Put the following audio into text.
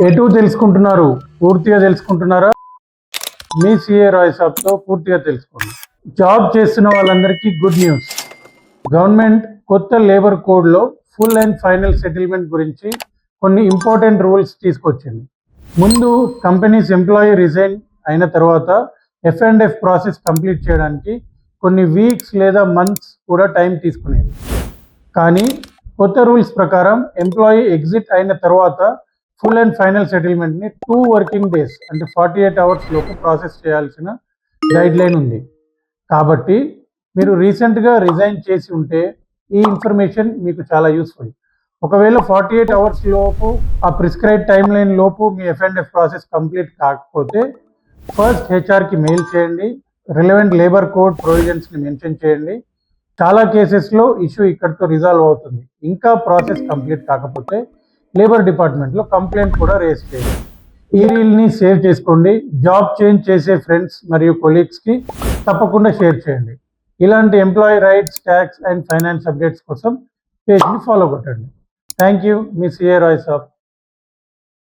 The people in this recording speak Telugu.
ఎటు తెలుసుకుంటున్నారు? పూర్తిగా తెలుసుకుంటున్నారా? మీ సిఏ రాయ్ సాబ్తో పూర్తిగా తెలుసుకోండి. జాబ్ చేస్తున్న వాళ్ళందరికీ గుడ్ న్యూస్. గవర్నమెంట్ కొత్త లేబర్ కోడ్లో ఫుల్ అండ్ ఫైనల్ సెటిల్మెంట్ గురించి కొన్ని ఇంపార్టెంట్ రూల్స్ తీసుకొచ్చింది. ముందు కంపెనీస్ ఎంప్లాయీ రిజైన్ అయిన తర్వాత F&F ప్రాసెస్ కంప్లీట్ చేయడానికి కొన్ని వీక్స్ లేదా మంత్స్ కూడా టైం తీసుకునేది. కానీ కొత్త రూల్స్ ప్రకారం ఎంప్లాయీ ఎగ్జిట్ అయిన తర్వాత ఫుల్ అండ్ ఫైనల్ సెటిల్మెంట్ని 2 వర్కింగ్ డేస్ అంటే 48 అవర్స్ లోపు ప్రాసెస్ చేయాల్సిన గైడ్ లైన్ ఉంది. కాబట్టి మీరు రీసెంట్గా రిజైన్ చేసి ఉంటే ఈ ఇన్ఫర్మేషన్ మీకు చాలా యూస్ఫుల్. ఒకవేళ 48 అవర్స్ లోపు ఆ ప్రిస్క్రైబ్ టైం లైన్ లోపు మీ F&F ప్రాసెస్ కంప్లీట్ కాకపోతే ఫస్ట్ హెచ్ఆర్కి మెయిల్ చేయండి, రిలవెంట్ లేబర్ కోడ్ ప్రొవిజన్స్ని మెన్షన్ చేయండి. చాలా కేసెస్లో ఇష్యూ ఇక్కడితో రిజాల్వ్ అవుతుంది. ఇంకా ప్రాసెస్ కంప్లీట్ కాకపోతే లేబర్ డిపార్ట్మెంట్లో కంప్లైంట్ కూడా రేస్ చేయండి. ఈ రీల్ని సేవ్ చేసుకోండి. జాబ్ చేంజ్ చేసే ఫ్రెండ్స్ మరియు కొలీగ్స్కి తప్పకుండా షేర్ చేయండి. ఇలాంటి employee rights, tax and finance updates కోసం పేజ్ని ఫాలో కొట్టండి. Thank you. మీ సిఏ రాయ్ సాబ్.